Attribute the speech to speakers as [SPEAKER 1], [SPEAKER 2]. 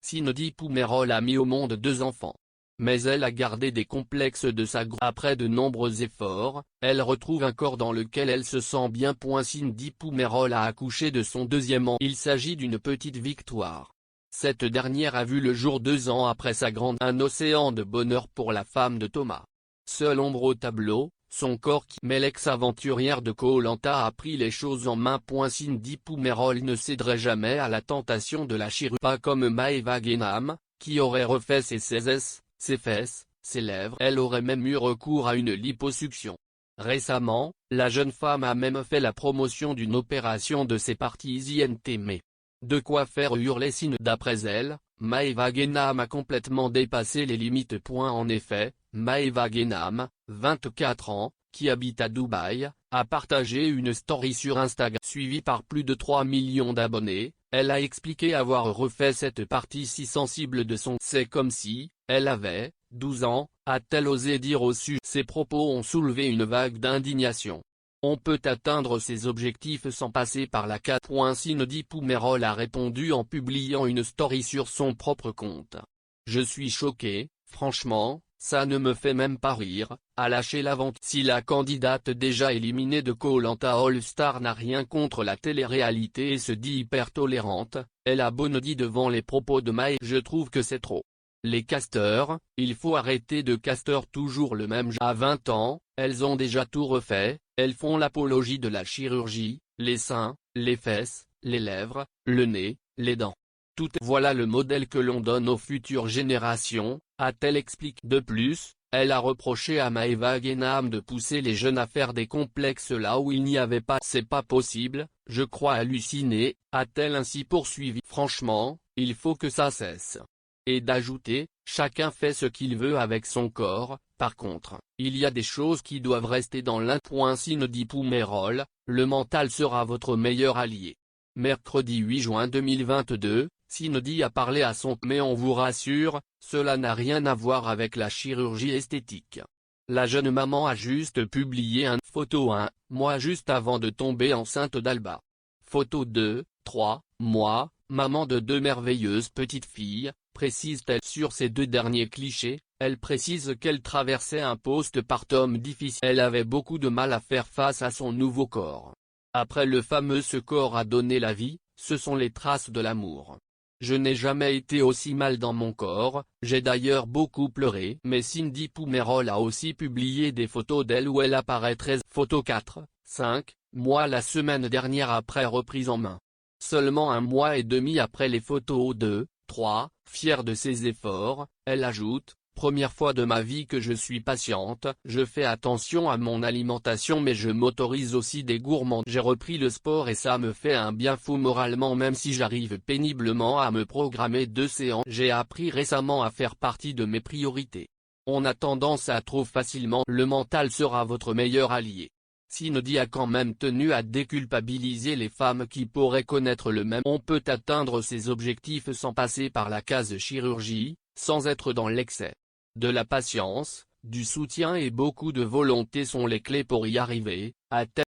[SPEAKER 1] Cindy Poumerol a mis au monde 2 enfants. Mais elle a gardé des complexes de sa grossesse. Après de nombreux efforts, elle retrouve un corps dans lequel elle se sent bien. Cindy Poumerol a accouché de son 2e enfant. Il s'agit d'une petite victoire. Cette dernière a vu le jour 2 ans après sa grande. Un océan de bonheur pour la femme de Thomas. Seule ombre au tableau, son corps qui. Mais l'ex-aventurière de Koh Lanta a pris les choses en main. Cindy Poumerol ne céderait jamais à la tentation de la chirurgie. Pas comme Maeva Genam, qui aurait refait ses ses fesses, ses lèvres. Elle aurait même eu recours à une liposuction. Récemment, la jeune femme a même fait la promotion d'une opération de ses parties intimes. De quoi faire hurler Cindy. D'après elle, Maeva Genam a complètement dépassé les limites. En effet, Maeva Genam, 24 ans, qui habite à Dubaï, a partagé une story sur Instagram suivie par plus de 3 millions d'abonnés. Elle a expliqué avoir refait cette partie si sensible de son. C'est comme si, elle avait, 12 ans, a-t-elle osé dire au sujet. Ses propos ont soulevé une vague d'indignation. On peut atteindre ses objectifs sans passer par la case. Cindy Poumerol a répondu en publiant une story sur son propre compte. Je suis choquée, franchement, ça ne me fait même pas rire, a lâché l'aventure. Si la candidate déjà éliminée de Koh Lanta All Star n'a rien contre la télé-réalité et se dit hyper tolérante, elle a bondi devant les propos de Maeva. Je trouve que c'est trop. Les casteurs, il faut arrêter de caster toujours le même genre. À 20 ans, elles ont déjà tout refait, elles font l'apologie de la chirurgie, les seins, les fesses, les lèvres, le nez, les dents. Voilà le modèle que l'on donne aux futures générations, a-t-elle expliqué. De plus, elle a reproché à Maeva Genam de pousser les jeunes à faire des complexes là où il n'y avait pas. C'est pas possible, je crois halluciner, a-t-elle ainsi poursuivi. Franchement, il faut que ça cesse. Et d'ajouter, chacun fait ce qu'il veut avec son corps, par contre, il y a des choses qui doivent rester dans l'intime. Cindy Poumerol, le mental sera votre meilleur allié. Mercredi 8 juin 2022, Cindy a parlé à son. Mais on vous rassure, cela n'a rien à voir avec la chirurgie esthétique. La jeune maman a juste publié une photo 1 mois juste avant de tomber enceinte d'Alba. Photo 2, 3 mois, maman de 2 merveilleuses petites filles, précise-t-elle. Sur ces 2 derniers clichés, elle précise qu'elle traversait un post-partum difficile. Elle avait beaucoup de mal à faire face à son nouveau corps. Après le fameux ce corps a donné la vie, ce sont les traces de l'amour. Je n'ai jamais été aussi mal dans mon corps, j'ai d'ailleurs beaucoup pleuré. Mais Cindy Poumerol a aussi publié des photos d'elle où elle apparaît 13. Photo 4, 5 mois la semaine dernière après reprise en main. Seulement 1 mois et demi après les photos 2, 3, fière de ses efforts, elle ajoute, première fois de ma vie que je suis patiente, je fais attention à mon alimentation mais je m'autorise aussi des gourmands. J'ai repris le sport et ça me fait un bien fou moralement même si j'arrive péniblement à me programmer 2 séances. J'ai appris récemment à faire partie de mes priorités. On a tendance à trop facilement. Le mental sera votre meilleur allié. Cindy a quand même tenu à déculpabiliser les femmes qui pourraient connaître le même. On peut atteindre ses objectifs sans passer par la case chirurgie, sans être dans l'excès. De la patience, du soutien et beaucoup de volonté sont les clés pour y arriver, a-t-elle